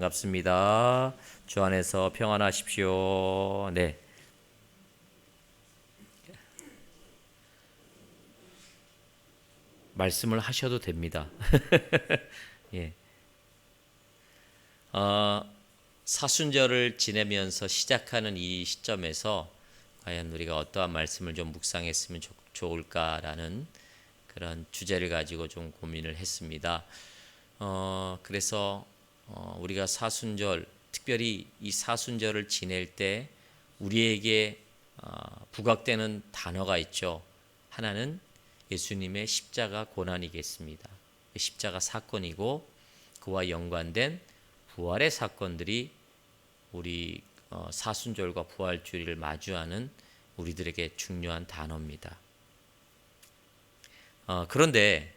반갑습니다. 주 안에서 평안하십시오. 네. 말씀을 하셔도 됩니다. 예. 어, 사순절을 지내면서 시작하는 이 시점에서 과연 우리가 어떠한 말씀을 좀 묵상했으면 좋을까라는 그런 주제를 가지고 좀 고민을 했습니다. 그래서 우리가 사순절, 특별히 이 사순절을 지낼 때 우리에게 부각되는 단어가 있죠. 하나는 예수님의 십자가 고난이겠습니다. 십자가 사건이고 그와 연관된 부활의 사건들이 우리 사순절과 부활주일을 마주하는 우리들에게 중요한 단어입니다. 그런데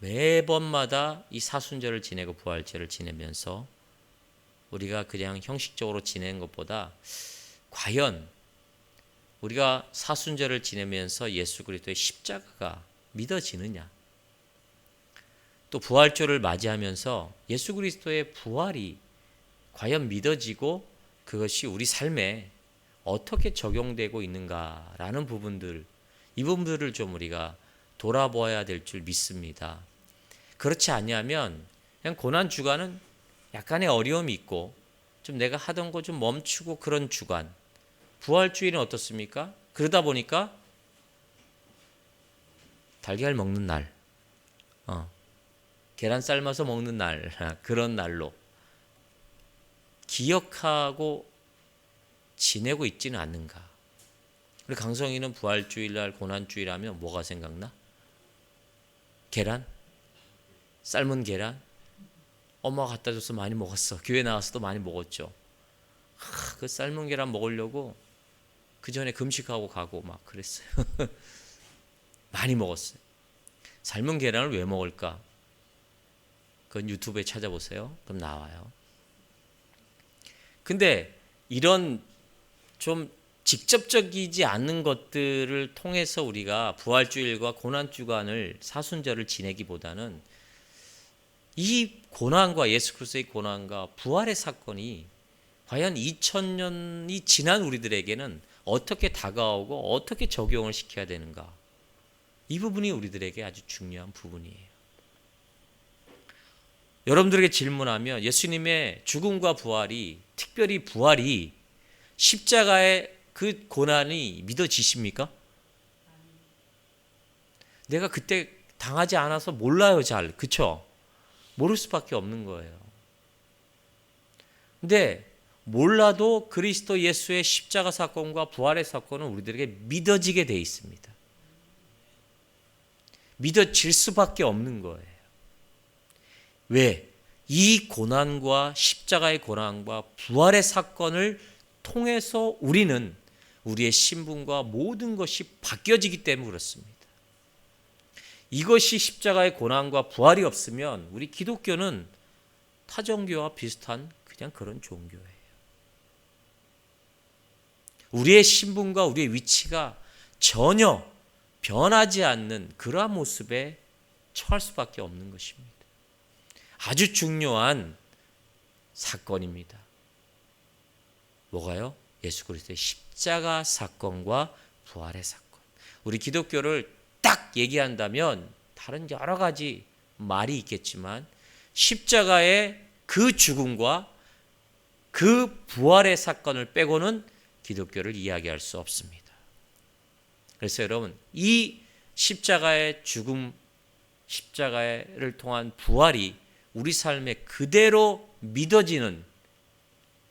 매번마다 이 사순절을 지내고 부활절을 지내면서 우리가 그냥 형식적으로 지내는 것보다 과연 우리가 사순절을 지내면서 예수 그리스도의 십자가가 믿어지느냐, 또 부활절을 맞이하면서 예수 그리스도의 부활이 과연 믿어지고 그것이 우리 삶에 어떻게 적용되고 있는가라는 부분들, 이 부분들을 좀 우리가 돌아보아야 될 줄 믿습니다. 그렇지 않냐면 그냥 고난 주간은 약간의 어려움이 있고 좀 내가 하던 거 좀 멈추고 그런 주간, 부활주일은 어떻습니까? 그러다 보니까 달걀 먹는 날, 계란 삶아서 먹는 날, 그런 날로 기억하고 지내고 있지는 않는가. 우리 강성이는 부활주일날 고난주일 하면 뭐가 생각나? 계란? 삶은 계란? 엄마가 갖다 줘서 많이 먹었어. 교회 나와서도 많이 먹었죠. 그 삶은 계란 먹으려고 그 전에 금식하고 가고 막 그랬어요. 많이 먹었어요. 삶은 계란을 왜 먹을까? 그건 유튜브에 찾아보세요. 그럼 나와요. 근데 이런 좀 직접적이지 않는 것들을 통해서 우리가 부활주일과 고난주간을 사순절을 지내기보다는 이 고난과 예수 그리스도의 고난과 부활의 사건이 과연 2000년이 지난 우리들에게는 어떻게 다가오고 어떻게 적용을 시켜야 되는가, 이 부분이 우리들에게 아주 중요한 부분이에요. 여러분들에게 질문하면 예수님의 죽음과 부활이, 특별히 부활이 십자가의 그 고난이 믿어지십니까? 내가 그때 당하지 않아서 몰라요, 잘. 그쵸? 모를 수밖에 없는 거예요. 근데 몰라도 그리스도 예수의 십자가 사건과 부활의 사건은 우리들에게 믿어지게 돼 있습니다. 믿어질 수밖에 없는 거예요. 왜? 이 고난과 십자가의 고난과 부활의 사건을 통해서 우리는 우리의 신분과 모든 것이 바뀌어지기 때문에 그렇습니다. 이것이 십자가의 고난과 부활이 없으면 우리 기독교는 타종교와 비슷한 그냥 그런 종교예요. 우리의 신분과 우리의 위치가 전혀 변하지 않는 그러한 모습에 처할 수밖에 없는 것입니다. 아주 중요한 사건입니다. 뭐가요? 예수 그리스도의 십자가 사건과 부활의 사건. 우리 기독교를 딱 얘기한다면 다른 여러 가지 말이 있겠지만 십자가의 그 죽음과 그 부활의 사건을 빼고는 기독교를 이야기할 수 없습니다. 그래서 여러분, 이 십자가의 죽음, 십자가를 통한 부활이 우리 삶에 그대로 믿어지는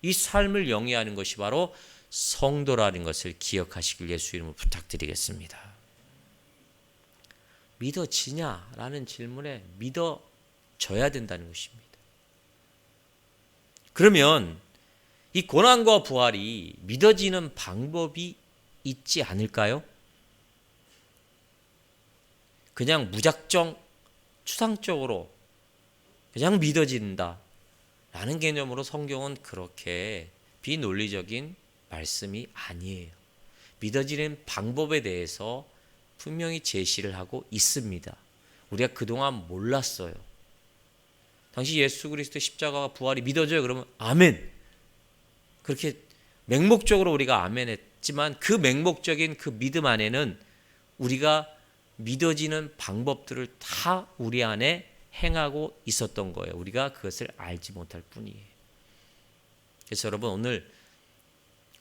이 삶을 영위하는 것이 바로 성도라는 것을 기억하시길 예수 이름으로 부탁드리겠습니다. 믿어지냐라는 질문에 믿어져야 된다는 것입니다. 그러면 이 고난과 부활이 믿어지는 방법이 있지 않을까요? 그냥 무작정 추상적으로 그냥 믿어진다 라는 개념으로 성경은 그렇게 비논리적인 말씀이 아니에요. 믿어지는 방법에 대해서 분명히 제시를 하고 있습니다. 우리가 그동안 몰랐어요. 당신 예수 그리스도의 십자가와 부활이 믿어져요? 그러면 아멘. 그렇게 맹목적으로 우리가 아멘 했지만 그 맹목적인 그 믿음 안에는 우리가 믿어지는 방법들을 다 우리 안에 행하고 있었던 거예요. 우리가 그것을 알지 못할 뿐이에요. 그래서 여러분, 오늘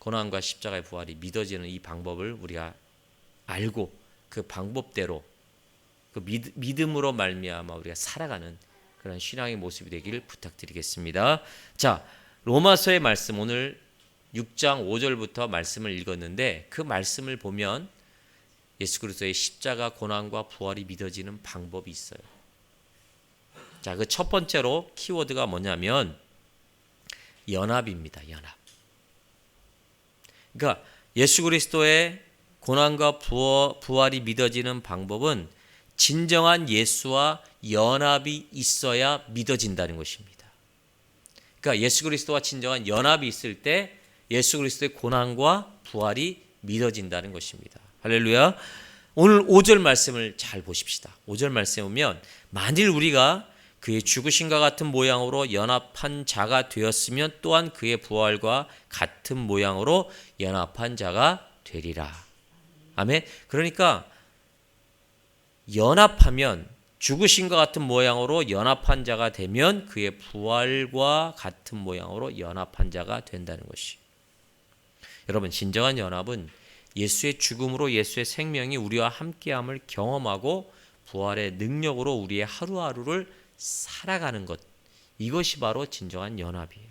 고난과 십자가의 부활이 믿어지는 이 방법을 우리가 알고 그 방법대로 그 믿음으로 말미암아 우리가 살아가는 그런 신앙의 모습이 되기를 부탁드리겠습니다. 자, 로마서의 말씀, 오늘 6장 5절부터 말씀을 읽었는데 그 말씀을 보면 예수 그리스도의 십자가 고난과 부활이 믿어지는 방법이 있어요. 자, 그 첫 번째로 키워드가 뭐냐면 연합입니다. 연합. 그러니까 예수 그리스도의 고난과 부활이 믿어지는 방법은 진정한 예수와 연합이 있어야 믿어진다는 것입니다. 그러니까 예수 그리스도와 진정한 연합이 있을 때 예수 그리스도의 고난과 부활이 믿어진다는 것입니다. 할렐루야. 오늘 5절 말씀을 잘 보십시다. 5절 말씀에 보면 만일 우리가 그의 죽으심과 같은 모양으로 연합한 자가 되었으면 또한 그의 부활과 같은 모양으로 연합한 자가 되리라. 아멘. 그러니까 연합하면 죽으심과 같은 모양으로 연합한 자가 되면 그의 부활과 같은 모양으로 연합한 자가 된다는 것이. 여러분, 진정한 연합은 예수의 죽음으로 예수의 생명이 우리와 함께함을 경험하고 부활의 능력으로 우리의 하루하루를 살아가는 것, 이것이 바로 진정한 연합이에요.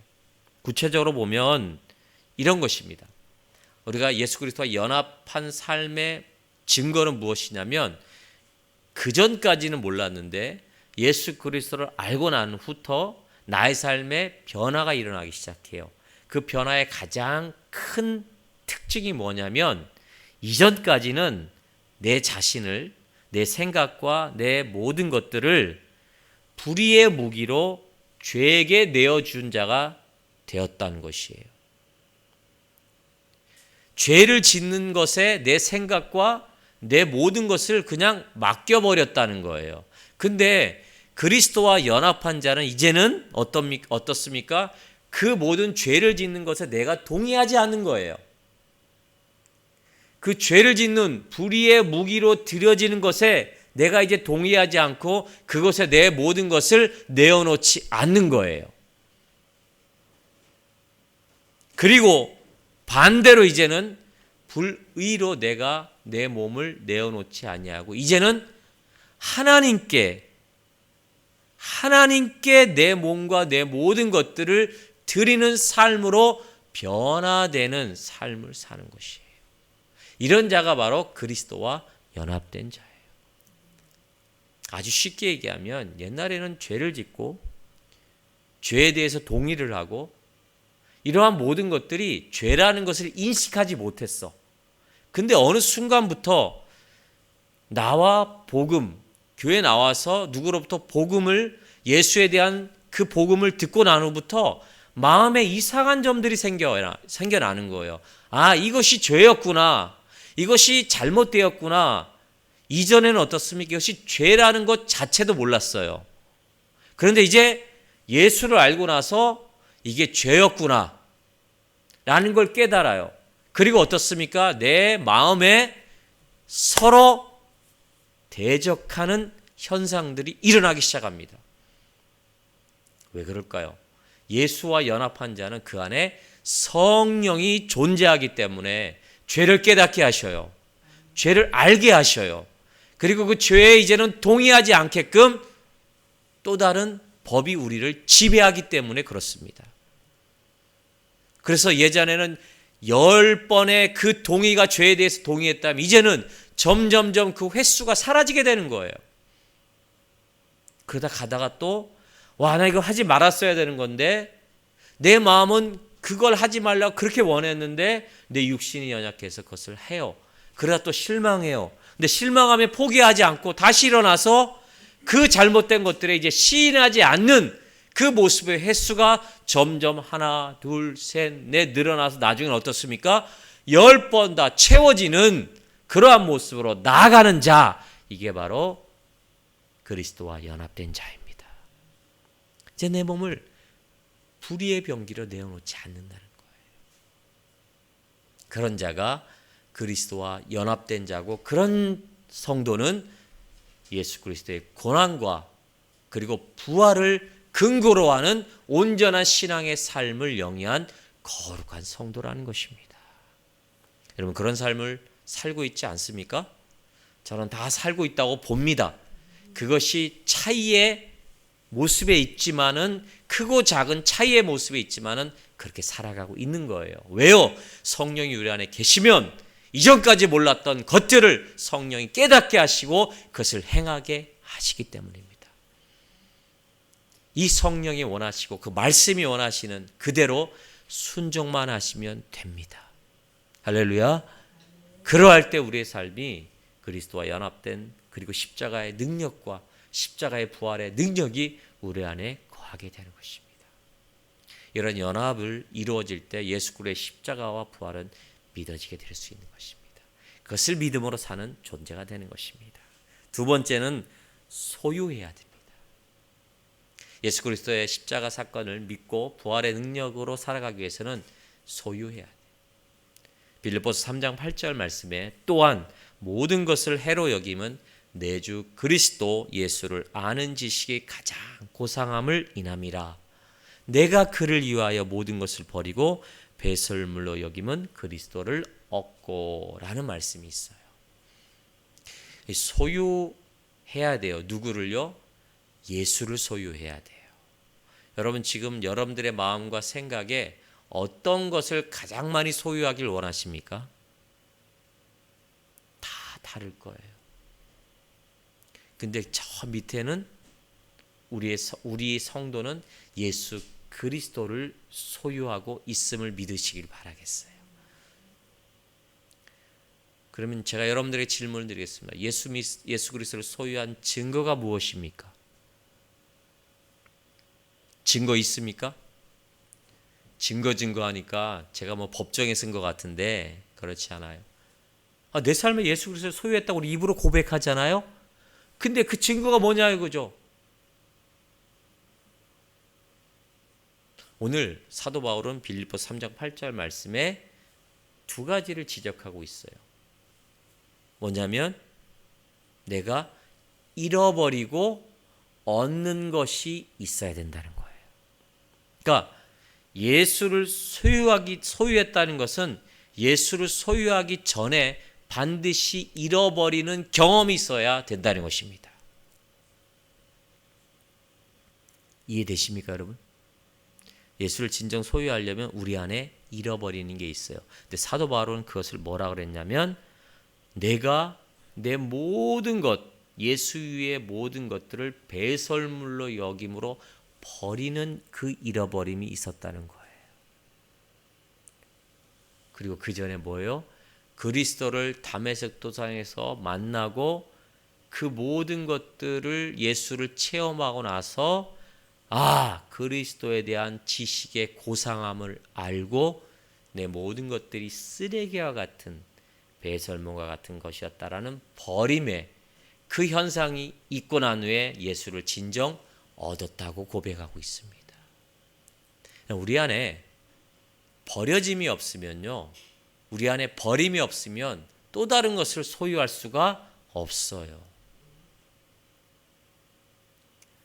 구체적으로 보면 이런 것입니다. 우리가 예수 그리스도와 연합한 삶의 증거는 무엇이냐면 그전까지는 몰랐는데 예수 그리스도를 알고 난 후부터 나의 삶에 변화가 일어나기 시작해요. 그 변화의 가장 큰 특징이 뭐냐면 이전까지는 내 자신을, 내 생각과 내 모든 것들을 불의의 무기로 죄에게 내어준 자가 되었다는 것이에요. 죄를 짓는 것에 내 생각과 내 모든 것을 그냥 맡겨버렸다는 거예요. 근데 그리스도와 연합한 자는 이제는 어떻습니까? 그 모든 죄를 짓는 것에 내가 동의하지 않는 거예요. 그 죄를 짓는 불의의 무기로 들여지는 것에 내가 이제 동의하지 않고 그것에 내 모든 것을 내어놓지 않는 거예요. 그리고 반대로 이제는 불의로 내가 내 몸을 내어놓지 아니하고 이제는 하나님께 내 몸과 내 모든 것들을 드리는 삶으로 변화되는 삶을 사는 것이에요. 이런 자가 바로 그리스도와 연합된 자예요. 아주 쉽게 얘기하면 옛날에는 죄를 짓고 죄에 대해서 동의를 하고 이러한 모든 것들이 죄라는 것을 인식하지 못했어. 근데 어느 순간부터 나와 복음, 교회 나와서 누구로부터 복음을, 예수에 대한 그 복음을 듣고 난 후부터 마음에 이상한 점들이 생겨나는 거예요. 아, 이것이 죄였구나. 이것이 잘못되었구나. 이전에는 어떻습니까? 이것이 죄라는 것 자체도 몰랐어요. 그런데 이제 예수를 알고 나서 이게 죄였구나 라는 걸 깨달아요. 그리고 어떻습니까? 내 마음에 서로 대적하는 현상들이 일어나기 시작합니다. 왜 그럴까요? 예수와 연합한 자는 그 안에 성령이 존재하기 때문에 죄를 깨닫게 하셔요. 죄를 알게 하셔요. 그리고 그 죄에 이제는 동의하지 않게끔 또 다른 법이 우리를 지배하기 때문에 그렇습니다. 그래서 예전에는 10번의 그 동의가 죄에 대해서 동의했다면 이제는 점점점 그 횟수가 사라지게 되는 거예요. 그러다 가다가 또 나 이거 하지 말았어야 되는 건데 내 마음은 그걸 하지 말라고 그렇게 원했는데 내 육신이 연약해서 그것을 해요. 그러다 또 실망해요. 근데 실망하면 포기하지 않고 다시 일어나서 그 잘못된 것들에 이제 시인하지 않는 그 모습의 횟수가 점점 하나, 둘, 셋, 넷 늘어나서 나중에는 어떻습니까? 10번 다 채워지는 그러한 모습으로 나아가는 자, 이게 바로 그리스도와 연합된 자입니다. 이제 내 몸을 불의의 병기로 내어놓지 않는다는 거예요. 그런 자가 그리스도와 연합된 자고, 그런 성도는 예수 그리스도의 고난과 그리고 부활을 근거로 하는 온전한 신앙의 삶을 영위한 거룩한 성도라는 것입니다. 여러분, 그런 삶을 살고 있지 않습니까? 저는 다 살고 있다고 봅니다. 그것이 차이의 모습에 있지만은, 크고 작은 차이의 모습에 있지만은 그렇게 살아가고 있는 거예요. 왜요? 성령이 우리 안에 계시면 이전까지 몰랐던 것들을 성령이 깨닫게 하시고 그것을 행하게 하시기 때문입니다. 이 성령이 원하시고 그 말씀이 원하시는 그대로 순종만 하시면 됩니다. 할렐루야. 그러할 때 우리의 삶이 그리스도와 연합된, 그리고 십자가의 능력과 십자가의 부활의 능력이 우리 안에 거하게 되는 것입니다. 이런 연합을 이루어질 때 예수 그리스도의 십자가와 부활은 믿어지게 될 수 있는 것입니다. 그것을 믿음으로 사는 존재가 되는 것입니다. 두 번째는 소유해야 됩니다. 예수 그리스도의 십자가 사건을 믿고 부활의 능력으로 살아가기 위해서는 소유해야 돼요. 빌립보서 3장 8절 말씀에 또한 모든 것을 해로 여김은 내 주 그리스도 예수를 아는 지식이 가장 고상함을 인함이라. 내가 그를 위하여 모든 것을 버리고 배설물로 여김은 그리스도를 얻고, 라는 말씀이 있어요. 소유해야 돼요. 누구를요? 예수를 소유해야 돼요. 여러분, 지금 여러분들의 마음과 생각에 어떤 것을 가장 많이 소유하길 원하십니까? 다 다를 거예요. 근데 저 밑에는 우리 성도는 예수 그리스도를 소유하고 있음을 믿으시길 바라겠어요. 그러면 제가 여러분들에게 질문을 드리겠습니다. 예수 그리스도를 소유한 증거가 무엇입니까? 증거 있습니까? 증거하니까 제가 뭐 법정에 쓴 것 같은데 그렇지 않아요. 내 삶에 예수 그리스도를 소유했다고 우리 입으로 고백하잖아요. 근데 그 증거가 뭐냐 이거죠. 오늘 사도 바울은 빌립보서 3장 8절 말씀에 두 가지를 지적하고 있어요. 뭐냐면 내가 잃어버리고 얻는 것이 있어야 된다는 거예요. 그러니까 예수를 소유했다는 것은 예수를 소유하기 전에 반드시 잃어버리는 경험이 있어야 된다는 것입니다. 이해되십니까, 여러분? 예수를 진정 소유하려면 우리 안에 잃어버리는 게 있어요. 근데 사도 바울은 그것을 뭐라 그랬냐면 내가 내 모든 것, 예수 위의 모든 것들을 배설물로 여김으로 버리는 그 잃어버림이 있었다는 거예요. 그리고 그 전에 뭐예요? 그리스도를 다메섹 도상에서 만나고 그 모든 것들을 예수를 체험하고 나서 그리스도에 대한 지식의 고상함을 알고 내 모든 것들이 쓰레기와 같은 배설물과 같은 것이었다라는 버림의 그 현상이 있고 난 후에 예수를 진정 얻었다고 고백하고 있습니다. 우리 안에 버려짐이 없으면요, 우리 안에 버림이 없으면 또 다른 것을 소유할 수가 없어요.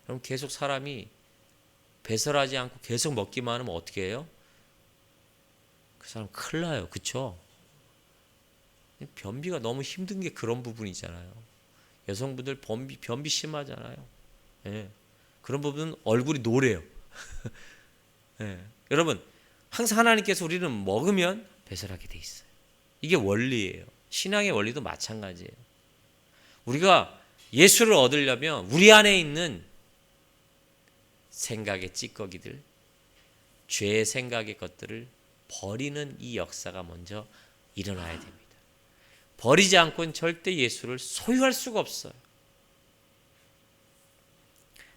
그럼 계속 사람이 배설하지 않고 계속 먹기만 하면 어떻게 해요? 그 사람 큰일 나요. 그렇죠? 변비가 너무 힘든 게 그런 부분이잖아요. 여성분들 변비 심하잖아요. 예. 그런 부분은 얼굴이 노래요. 예. 여러분, 항상 하나님께서 우리는 먹으면 배설하게 돼 있어요. 이게 원리예요. 신앙의 원리도 마찬가지예요. 우리가 예수를 얻으려면 우리 안에 있는 생각의 찌꺼기들, 죄의 생각의 것들을 버리는 이 역사가 먼저 일어나야 됩니다. 버리지 않고는 절대 예수를 소유할 수가 없어요.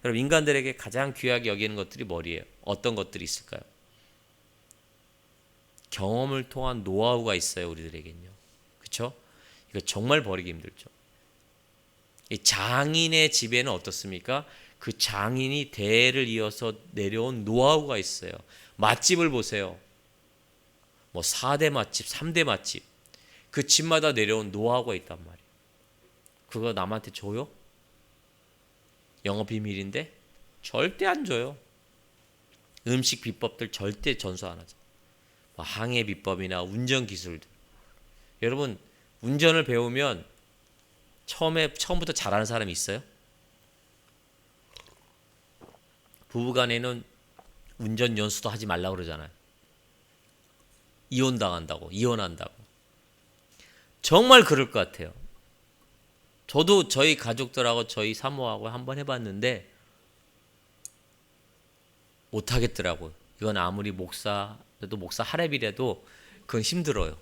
여러분, 인간들에게 가장 귀하게 여기는 것들이 뭐예요? 어떤 것들이 있을까요? 경험을 통한 노하우가 있어요, 우리들에겐요. 그렇죠? 이거 정말 버리기 힘들죠. 이 장인의 집에는 어떻습니까? 그 장인이 대를 이어서 내려온 노하우가 있어요. 맛집을 보세요. 뭐 4대 맛집, 3대 맛집. 그 집마다 내려온 노하우가 있단 말이에요. 그거 남한테 줘요? 영업 비밀인데? 절대 안 줘요. 음식 비법들 절대 전수 안 하죠. 뭐 항해 비법이나 운전 기술들. 여러분, 운전을 배우면 처음부터 잘하는 사람이 있어요? 부부간에는 운전 연수도 하지 말라고 그러잖아요. 이혼당한다고, 이혼한다고. 정말 그럴 것 같아요. 저도 저희 가족들하고 저희 사모하고 한번 해봤는데 못하겠더라고요. 이건 아무리 목사라도 목사 하랩이라도 그건 힘들어요.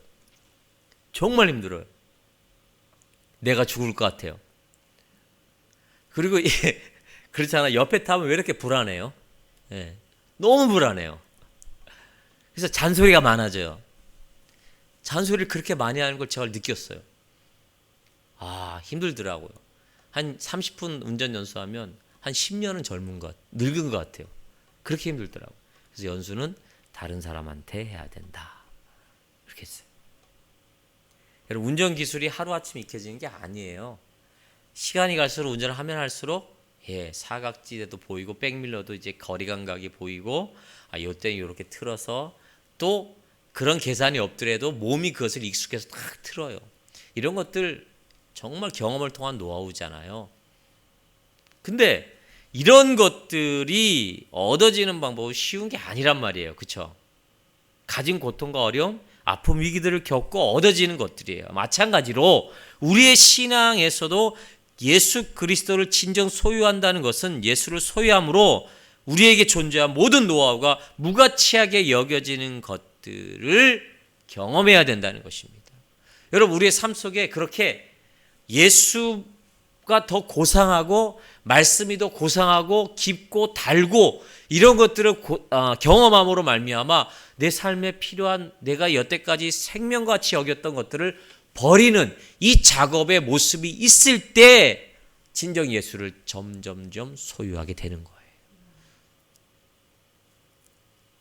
정말 힘들어요. 내가 죽을 것 같아요. 그리고 그렇잖아. 옆에 타면 왜 이렇게 불안해요? 예, 너무 불안해요. 그래서 잔소리가 많아져요. 잔소리를 그렇게 많이 하는 걸 제가 느꼈어요. 아, 힘들더라고요. 한 30분 운전 연수하면 한 10년은 늙은 것 같아요. 그렇게 힘들더라고요. 그래서 연수는 다른 사람한테 해야 된다. 그렇게 했어요. 여러분, 운전 기술이 하루아침에 익혀지는 게 아니에요. 시간이 갈수록 운전을 하면 할수록 사각지대도 보이고 백밀러도 이제 거리 감각이 보이고 요때는 이렇게 틀어서 또 그런 계산이 없더라도 몸이 그것을 익숙해서 딱 틀어요. 이런 것들 정말 경험을 통한 노하우잖아요. 근데 이런 것들이 얻어지는 방법은 쉬운 게 아니란 말이에요. 그렇죠? 가진 고통과 어려움, 아픔, 위기들을 겪고 얻어지는 것들이에요. 마찬가지로 우리의 신앙에서도 예수 그리스도를 진정 소유한다는 것은 예수를 소유함으로 우리에게 존재한 모든 노하우가 무가치하게 여겨지는 것들을 경험해야 된다는 것입니다. 여러분, 우리의 삶 속에 그렇게 예수가 더 고상하고 말씀이 더 고상하고 깊고 달고 이런 것들을 경험함으로 말미암아 내 삶에 필요한 내가 여태까지 생명같이 여겼던 것들을 버리는 이 작업의 모습이 있을 때 진정 예수를 점점점 소유하게 되는 거예요.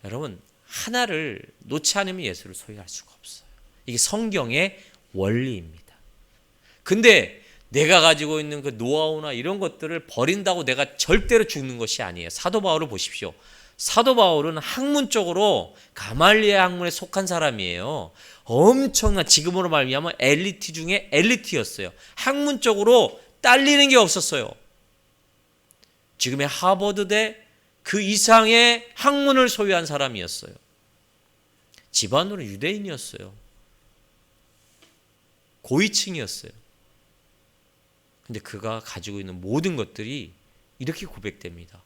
여러분, 하나를 놓지 않으면 예수를 소유할 수가 없어요. 이게 성경의 원리입니다. 근데 내가 가지고 있는 그 노하우나 이런 것들을 버린다고 내가 절대로 죽는 것이 아니에요. 사도 바울을 보십시오. 사도 바울은 학문적으로 가말리엘 학문에 속한 사람이에요. 엄청난, 지금으로 말하면 엘리트 중에 엘리트였어요. 학문적으로 딸리는 게 없었어요. 지금의 하버드대 그 이상의 학문을 소유한 사람이었어요. 집안으로 유대인이었어요. 고위층이었어요. 근데 그가 가지고 있는 모든 것들이 이렇게 고백됩니다.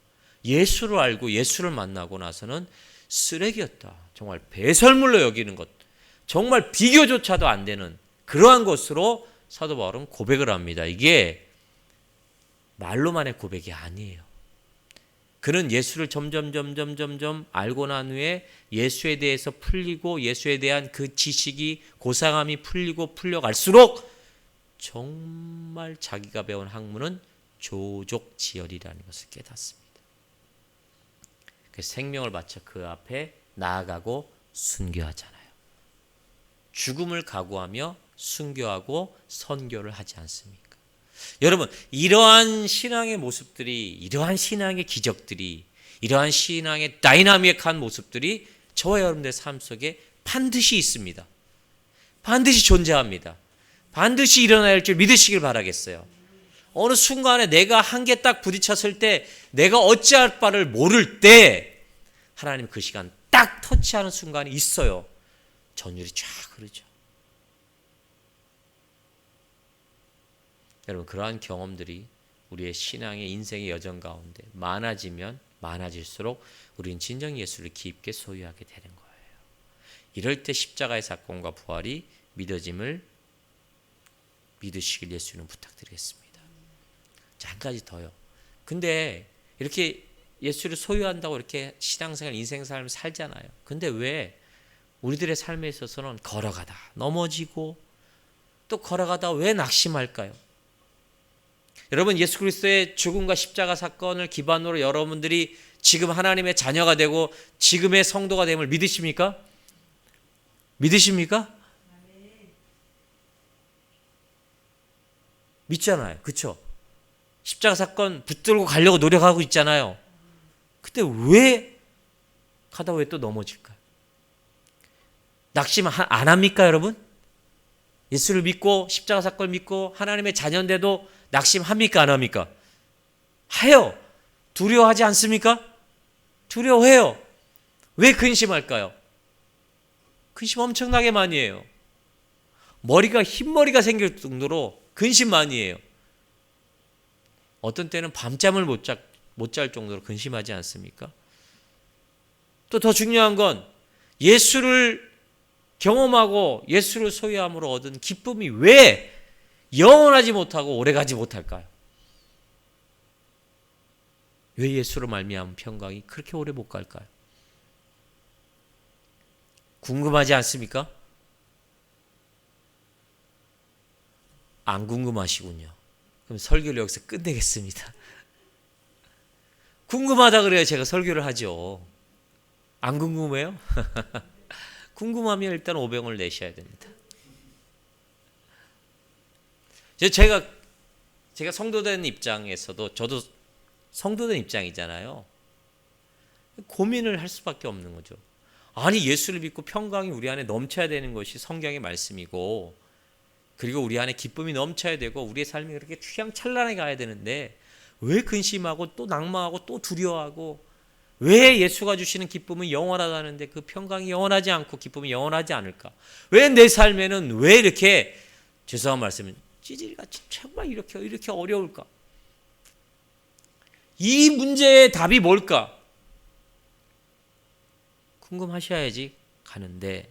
예수를 알고 예수를 만나고 나서는 쓰레기였다. 정말 배설물로 여기는 것. 정말 비교조차도 안 되는 그러한 것으로 사도 바울은 고백을 합니다. 이게 말로만의 고백이 아니에요. 그는 예수를 점점 알고 난 후에 예수에 대해서 풀리고 예수에 대한 그 지식이 고상함이 풀려갈수록 정말 자기가 배운 학문은 조족지혈이라는 것을 깨닫습니다. 그래서 생명을 바쳐 그 앞에 나아가고 순교하잖아요. 죽음을 각오하며 순교하고 선교를 하지 않습니까? 여러분, 이러한 신앙의 모습들이, 이러한 신앙의 기적들이, 이러한 신앙의 다이나믹한 모습들이 저와 여러분들의 삶 속에 반드시 있습니다. 반드시 존재합니다. 반드시 일어나야 할 줄 믿으시길 바라겠어요. 어느 순간에 내가 한계 딱 부딪혔을 때 내가 어찌할 바를 모를 때 하나님 그 시간 딱 터치하는 순간이 있어요. 전율이 쫙 흐르죠. 여러분, 그러한 경험들이 우리의 신앙의 인생의 여정 가운데 많아지면 많아질수록 우리는 진정 예수를 깊게 소유하게 되는 거예요. 이럴 때 십자가의 사건과 부활이 믿어짐을 믿으시길 예수는 부탁드리겠습니다. 자, 한 가지 더요. 근데 이렇게 예수를 소유한다고 이렇게 신앙생활, 인생삶을 살잖아요. 근데 왜 우리들의 삶에 있어서는 걸어가다 넘어지고 또 걸어가다 왜 낙심할까요? 여러분, 예수 그리스도의 죽음과 십자가 사건을 기반으로 여러분들이 지금 하나님의 자녀가 되고 지금의 성도가 됨을 믿으십니까? 믿으십니까? 믿잖아요. 그렇죠? 십자가 사건 붙들고 가려고 노력하고 있잖아요. 근데 왜 가다 왜 또 넘어질까요? 낙심 안 합니까, 여러분? 예수를 믿고 십자가 사건을 믿고 하나님의 자녀인데도 낙심합니까, 안 합니까? 해요. 두려워하지 않습니까? 두려워해요. 왜 근심할까요? 근심 엄청나게 많이 해요. 머리가 흰머리가 생길 정도로 근심 많이 해요. 어떤 때는 밤잠을 못 잘 정도로 근심하지 않습니까? 또 더 중요한 건 예수를 경험하고 예수를 소유함으로 얻은 기쁨이 왜 영원하지 못하고 오래가지 못할까요? 왜 예수로 말미암은 평강이 그렇게 오래 못 갈까요? 궁금하지 않습니까? 안 궁금하시군요. 그럼 설교를 여기서 끝내겠습니다. 궁금하다 그래야 제가 설교를 하죠. 안 궁금해요? 궁금하면 일단 500원을 내셔야 됩니다. 제가 성도된 입장에서도 저도 성도된 입장이잖아요. 고민을 할 수밖에 없는 거죠. 아니, 예수를 믿고 평강이 우리 안에 넘쳐야 되는 것이 성경의 말씀이고, 그리고 우리 안에 기쁨이 넘쳐야 되고 우리의 삶이 그렇게 휘황찬란하게 가야 되는데 왜 근심하고 또 낭망하고 또 두려워하고, 왜 예수가 주시는 기쁨은 영원하다는데 그 평강이 영원하지 않고 기쁨이 영원하지 않을까? 왜 내 삶에는 왜 이렇게, 죄송한 말씀은 찌질같이 정말 이렇게 어려울까? 이 문제의 답이 뭘까? 궁금하셔야지 가는데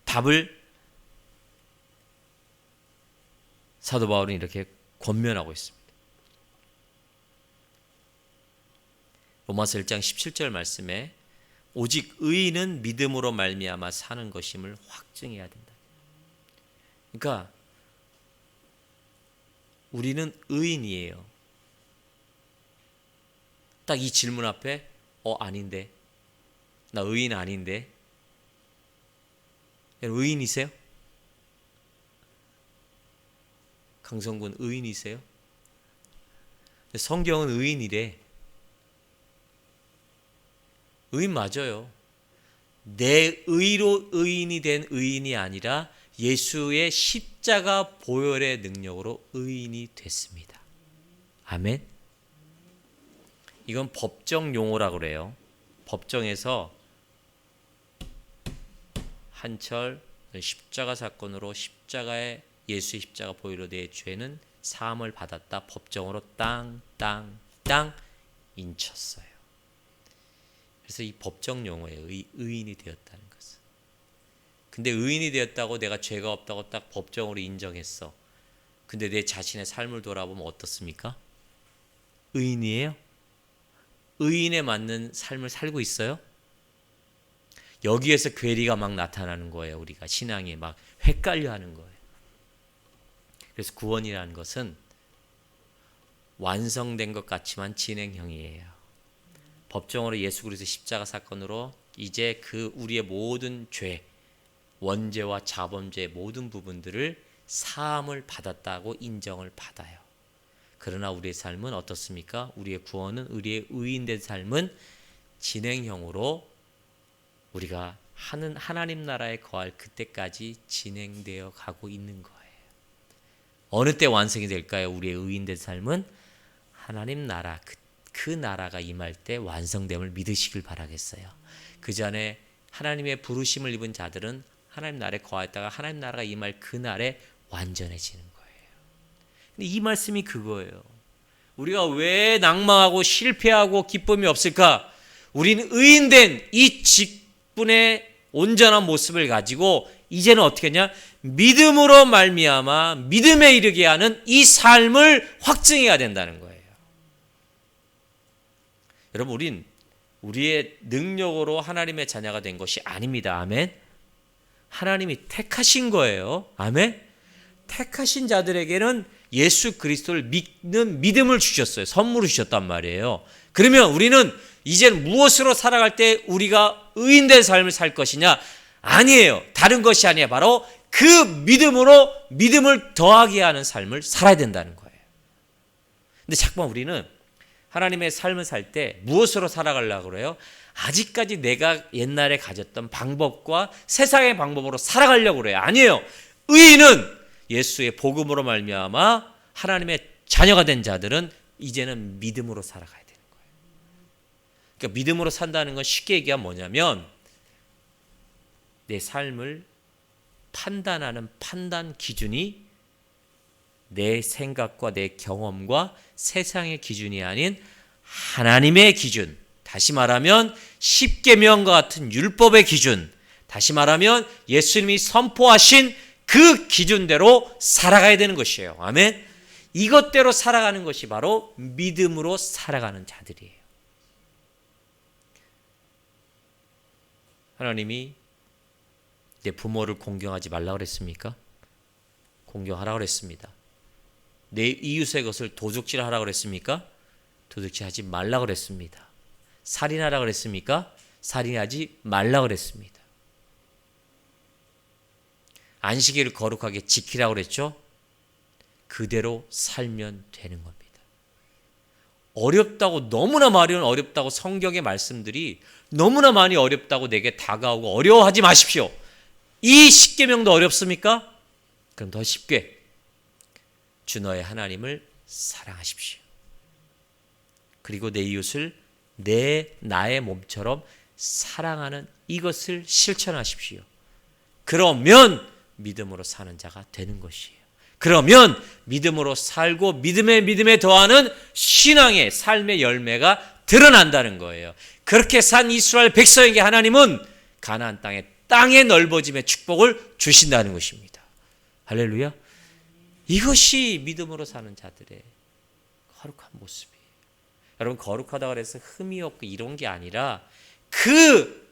답을 사도 바울은 이렇게 권면하고 있습니다. 로마서 1장 17절 말씀에 오직 의인은 믿음으로 말미암아 사는 것임을 확증해야 된다. 그러니까 우리는 의인이에요. 딱 이 질문 앞에 아닌데, 나 의인 아닌데. 의인이세요? 강성군 의인이세요? 성경은 의인이래. 의인 맞아요. 내 의로 의인이 된 의인이 아니라 예수의 십자가 보혈의 능력으로 의인이 됐습니다. 아멘. 이건 법정 용어라고 그래요. 법정에서 한철 십자가 사건으로 십자가의 예수의 십자가 보혈로 내 죄는 사함을 받았다. 법정으로 땅 인쳤어요. 그래서 이 법정 용어예요. 의인이 되었다는 것은. 근데 의인이 되었다고 내가 죄가 없다고 딱 법정으로 인정했어. 근데 내 자신의 삶을 돌아보면 어떻습니까? 의인이에요? 의인에 맞는 삶을 살고 있어요? 여기에서 괴리가 막 나타나는 거예요. 우리가 신앙이 막 헷갈려 하는 거예요. 그래서 구원이라는 것은 완성된 것 같지만 진행형이에요. 법정으로 예수 그리스도 십자가 사건으로 이제 그 우리의 모든 죄, 원죄와 자범죄의 모든 부분들을 사함을 받았다고 인정을 받아요. 그러나 우리의 삶은 어떻습니까? 우리의 구원은, 우리의 의인된 삶은 진행형으로 우리가 하나님 나라에 거할 그때까지 진행되어 가고 있는 거예요. 어느 때 완성이 될까요? 우리의 의인된 삶은 하나님 나라, 그 나라가 임할 때 완성됨을 믿으시길 바라겠어요. 그 전에 하나님의 부르심을 입은 자들은 하나님 나라에 거하였다가 하나님 나라가 임할 그날에 완전해지는 거예요. 근데 이 말씀이 그거예요. 우리가 왜 낭망하고 실패하고 기쁨이 없을까? 우리는 의인된 이 직분의 온전한 모습을 가지고 이제는 어떻게 했냐? 믿음으로 말미암아 믿음에 이르게 하는 이 삶을 확증해야 된다는 거예요. 여러분, 우린 우리의 능력으로 하나님의 자녀가 된 것이 아닙니다. 아멘. 하나님이 택하신 거예요. 아멘. 택하신 자들에게는 예수 그리스도를 믿는 믿음을 주셨어요. 선물을 주셨단 말이에요. 그러면 우리는 이제는 무엇으로 살아갈 때 우리가 의인된 삶을 살 것이냐? 아니에요. 다른 것이 아니에요. 바로 그 믿음으로 믿음을 더하게 하는 삶을 살아야 된다는 거예요. 근데 자꾸만 우리는 하나님의 삶을 살 때 무엇으로 살아가려고 그래요? 아직까지 내가 옛날에 가졌던 방법과 세상의 방법으로 살아가려고 그래요. 아니에요. 의인은 예수의 복음으로 말미암아 하나님의 자녀가 된 자들은 이제는 믿음으로 살아가야 되는 거예요. 그러니까 믿음으로 산다는 건 쉽게 얘기하면 뭐냐면 내 삶을 판단하는 판단 기준이 내 생각과 내 경험과 세상의 기준이 아닌 하나님의 기준, 다시 말하면 십계명과 같은 율법의 기준, 다시 말하면 예수님이 선포하신 그 기준대로 살아가야 되는 것이에요. 아멘. 이것대로 살아가는 것이 바로 믿음으로 살아가는 자들이에요. 하나님이 내 부모를 공경하지 말라고 그랬습니까? 공경하라고 그랬습니다. 내 이웃의 것을 도둑질하라고 그랬습니까? 도둑질하지 말라고 그랬습니다. 살인하라고 그랬습니까? 살인하지 말라고 그랬습니다. 안식일을 거룩하게 지키라고 그랬죠? 그대로 살면 되는 겁니다. 어렵다고, 너무나 말이 어렵다고 성경의 말씀들이 너무나 많이 어렵다고 내게 다가오고 어려워하지 마십시오. 이 십계명도 어렵습니까? 그럼 더 쉽게 주 너의 하나님을 사랑하십시오. 그리고 내 이웃을 나의 몸처럼 사랑하는 이것을 실천하십시오. 그러면 믿음으로 사는 자가 되는 것이에요. 그러면 믿음으로 살고 믿음에 더하는 신앙의 삶의 열매가 드러난다는 거예요. 그렇게 산 이스라엘 백성에게 하나님은 가나안 땅의 넓어짐의 축복을 주신다는 것입니다. 할렐루야. 이것이 믿음으로 사는 자들의 거룩한 모습이에요. 여러분, 거룩하다고 해서 흠이 없고 이런 게 아니라 그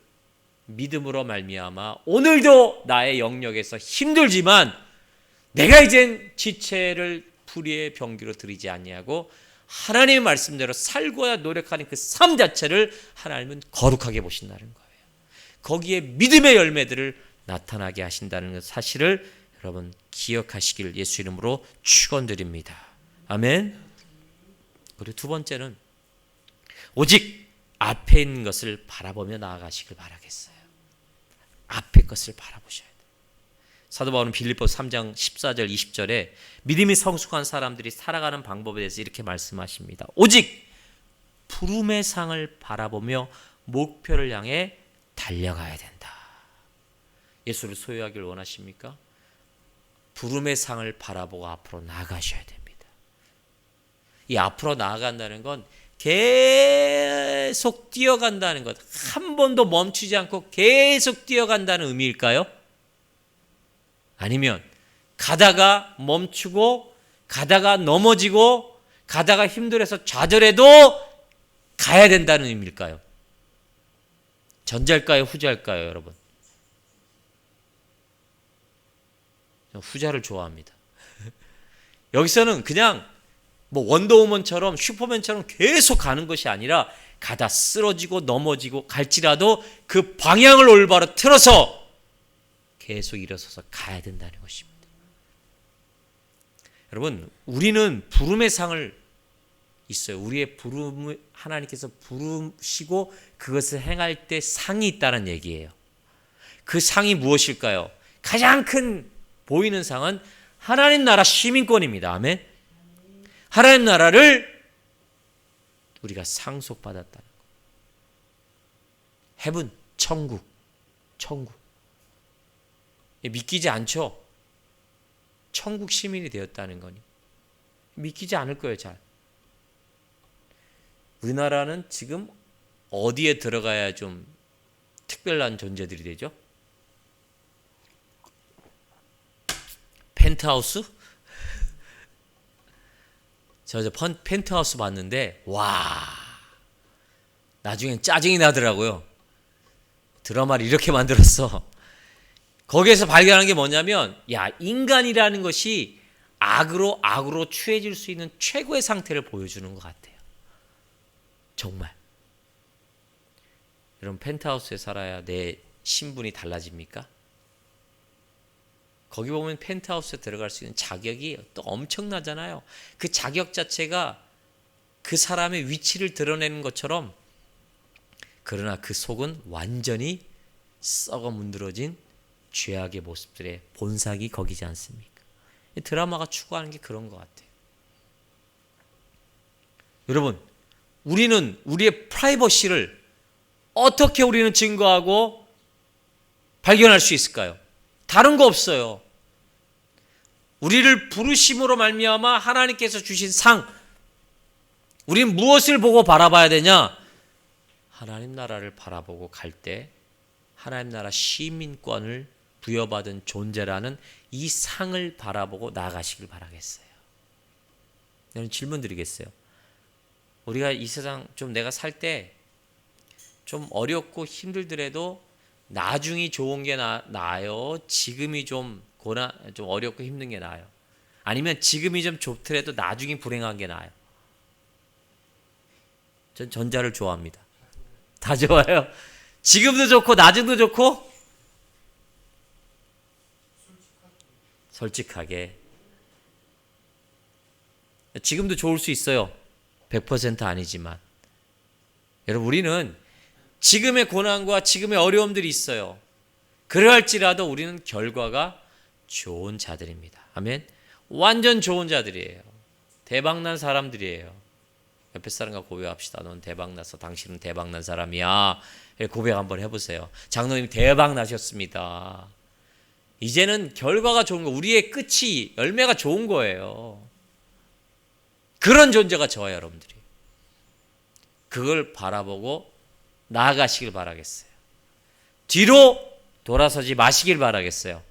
믿음으로 말미암아 오늘도 나의 영역에서 힘들지만 내가 이젠 지체를 불의의 병기로 들이지 아니하고 하나님의 말씀대로 살고야 노력하는 그 삶 자체를 하나님은 거룩하게 보신다는 거예요. 거기에 믿음의 열매들을 나타나게 하신다는 사실을 여러분 기억하시길 예수 이름으로 축원드립니다. 아멘. 그리고 두 번째는 오직 앞에 있는 것을 바라보며 나아가시길 바라겠어요. 앞에 것을 바라보셔야 돼요. 사도 바울은 빌립보서 3장 14절 20절에 믿음이 성숙한 사람들이 살아가는 방법에 대해서 이렇게 말씀하십니다. 오직 부름의 상을 바라보며 목표를 향해 달려가야 된다. 예수를 소유하기를 원하십니까? 부름의 상을 바라보고 앞으로 나아가셔야 됩니다. 이 앞으로 나아간다는 건 계속 뛰어간다는 것, 한 번도 멈추지 않고 계속 뛰어간다는 의미일까요? 아니면 가다가 멈추고 가다가 넘어지고 가다가 힘들어서 좌절해도 가야 된다는 의미일까요? 전자일까요? 후자일까요? 여러분, 후자를 좋아합니다. 여기서는 그냥 원더우먼처럼 슈퍼맨처럼 계속 가는 것이 아니라 가다 쓰러지고 넘어지고 갈지라도 그 방향을 올바로 틀어서 계속 일어서서 가야 된다는 것입니다. 여러분, 우리는 부름의 상을 있어요. 우리의 부름을 하나님께서 부르시고 그것을 행할 때 상이 있다는 얘기예요. 그 상이 무엇일까요? 가장 큰 보이는 상은 하나님 나라 시민권입니다. 아멘. 하나님 나라를 우리가 상속받았다는 것. 헤븐, 천국. 믿기지 않죠? 천국 시민이 되었다는 거니. 믿기지 않을 거예요, 잘. 우리나라는 지금 어디에 들어가야 좀 특별한 존재들이 되죠? 펜트하우스? 저 펜트하우스 봤는데 와, 나중엔 짜증이 나더라고요. 드라마를 이렇게 만들었어. 거기에서 발견한 게 뭐냐면, 야, 인간이라는 것이 악으로 취해질 수 있는 최고의 상태를 보여주는 것 같아요. 정말. 여러분, 펜트하우스에 살아야 내 신분이 달라집니까? 거기 보면 펜트하우스에 들어갈 수 있는 자격이 또 엄청나잖아요. 그 자격 자체가 그 사람의 위치를 드러내는 것처럼, 그러나 그 속은 완전히 썩어 문드러진 죄악의 모습들의 본삭이 거기지 않습니까? 이 드라마가 추구하는 게 그런 것 같아요. 여러분, 우리는 우리의 프라이버시를 어떻게 우리는 증거하고 발견할 수 있을까요? 다른 거 없어요. 우리를 부르심으로 말미암아 하나님께서 주신 상, 우리는 무엇을 보고 바라봐야 되냐? 하나님 나라를 바라보고 갈 때 하나님 나라 시민권을 부여받은 존재라는 이 상을 바라보고 나아가시길 바라겠어요. 저는 질문 드리겠어요. 우리가 이 세상 좀 내가 살 때 좀 어렵고 힘들더라도 나중이 좋은 게 나아요? 지금이 좀 어렵고 힘든 게 나아요? 아니면 지금이 좀 좋더라도 나중이 불행한 게 나아요? 전 전자를 좋아합니다. 다 좋아요. 지금도 좋고 나중도 좋고 솔직하게. 지금도 좋을 수 있어요. 100% 아니지만. 여러분, 우리는 지금의 고난과 지금의 어려움들이 있어요. 그러할지라도 우리는 결과가 좋은 자들입니다. 아멘. 완전 좋은 자들이에요. 대박난 사람들이에요. 옆에 사람과 고백합시다. 넌 대박났어. 당신은 대박난 사람이야. 고백 한번 해보세요. 장로님 대박나셨습니다. 이제는 결과가 좋은 거, 우리의 끝이, 열매가 좋은 거예요. 그런 존재가 저와 여러분들이. 그걸 바라보고 나아가시길 바라겠어요. 뒤로 돌아서지 마시길 바라겠어요.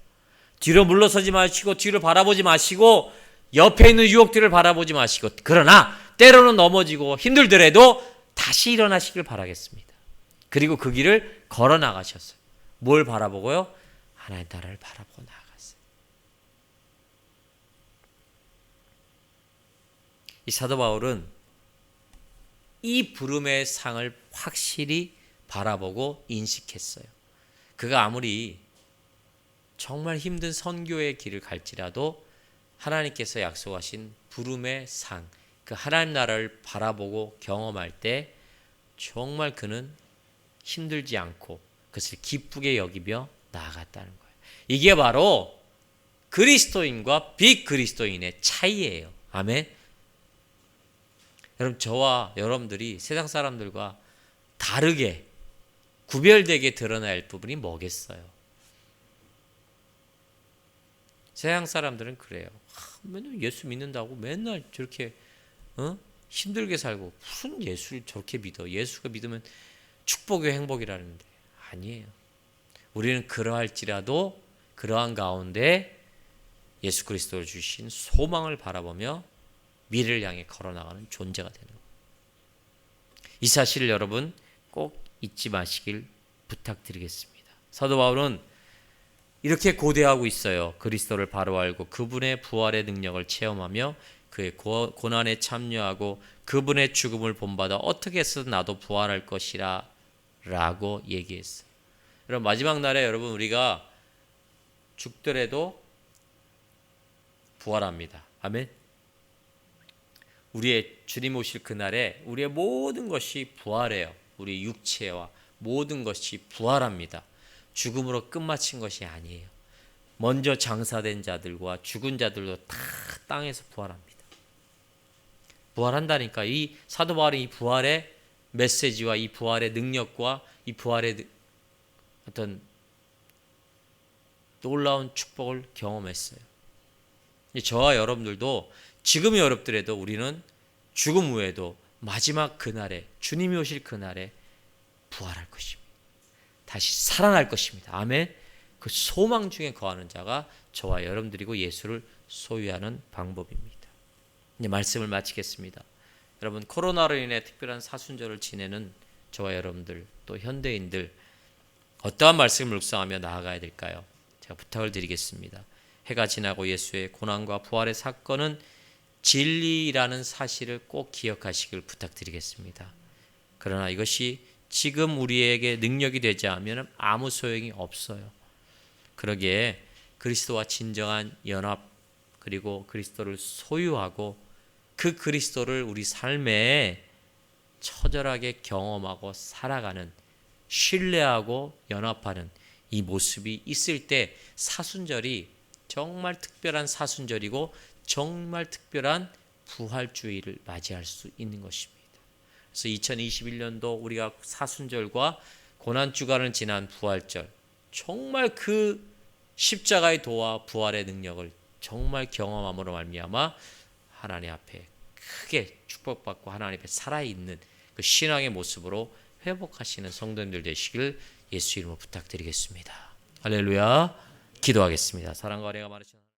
뒤로 물러서지 마시고, 뒤로 바라보지 마시고, 옆에 있는 유혹들을 바라보지 마시고, 그러나 때로는 넘어지고 힘들더라도 다시 일어나시길 바라겠습니다. 그리고 그 길을 걸어 나가셨어요. 뭘 바라보고요? 하나님 나라를 바라보고 나아갔어요. 이 사도 바울은 이 부름의 상을 확실히 바라보고 인식했어요. 그가 아무리 정말 힘든 선교의 길을 갈지라도 하나님께서 약속하신 부름의 상, 그 하나님 나라를 바라보고 경험할 때 정말 그는 힘들지 않고 그것을 기쁘게 여기며 나아갔다는 거예요. 이게 바로 그리스도인과 비그리스도인의 차이예요. 아멘. 여러분, 저와 여러분들이 세상 사람들과 다르게 구별되게 드러날 부분이 뭐겠어요? 세상 사람들은 그래요. 맨날 예수 믿는다고 맨날 저렇게 힘들게 살고 무슨 예수를 저렇게 믿어? 예수가 믿으면 축복의 행복이라는데 아니에요. 우리는 그러할지라도 그러한 가운데 예수 그리스도를 주신 소망을 바라보며 미래를 향해 걸어나가는 존재가 되는 거예요. 이 사실을 여러분 꼭 잊지 마시길 부탁드리겠습니다. 사도 바울은 이렇게 고대하고 있어요. 그리스도를 바로 알고 그분의 부활의 능력을 체험하며 그의 고난에 참여하고 그분의 죽음을 본받아 어떻게 해서든 나도 부활할 것이라 라고 얘기했어요. 여러분, 마지막 날에 여러분 우리가 죽더라도 부활합니다. 아멘. 우리의 주님 오실 그날에 우리의 모든 것이 부활해요. 우리 육체와 모든 것이 부활합니다. 죽음으로 끝마친 것이 아니에요. 먼저 장사된 자들과 죽은 자들도 다 땅에서 부활합니다. 부활한다니까. 이 사도 바울이 이 부활의 메시지와 이 부활의 능력과 이 부활의 어떤 놀라운 축복을 경험했어요. 저와 여러분들도 지금이 어렵더라도 우리는 죽음 후에도 마지막 그날에 주님이 오실 그날에 부활할 것입니다. 다시 살아날 것입니다. 아멘. 그 소망 중에 거하는 자가 저와 여러분들이고 예수를 소유하는 방법입니다. 이제 말씀을 마치겠습니다. 여러분, 코로나로 인해 특별한 사순절을 지내는 저와 여러분들 또 현대인들 어떠한 말씀을 묵상하며 나아가야 될까요? 제가 부탁을 드리겠습니다. 해가 지나고 예수의 고난과 부활의 사건은 진리라는 사실을 꼭 기억하시길 부탁드리겠습니다. 그러나 이것이 지금 우리에게 능력이 되지 않으면 아무 소용이 없어요. 그러기에 그리스도와 진정한 연합, 그리고 그리스도를 소유하고 그 그리스도를 우리 삶에 처절하게 경험하고 살아가는, 신뢰하고 연합하는 이 모습이 있을 때 사순절이 정말 특별한 사순절이고 정말 특별한 부활주의를 맞이할 수 있는 것입니다. 그래서 2021년도 우리가 사순절과 고난주간을 지난 부활절, 정말 그 십자가의 도와 부활의 능력을 정말 경험함으로 말미암아 하나님 앞에 크게 축복받고 하나님 앞에 살아있는 그 신앙의 모습으로 회복하시는 성도님들 되시길 예수 이름으로 부탁드리겠습니다. 할렐루야. 기도하겠습니다. 사랑과 은혜가 많으신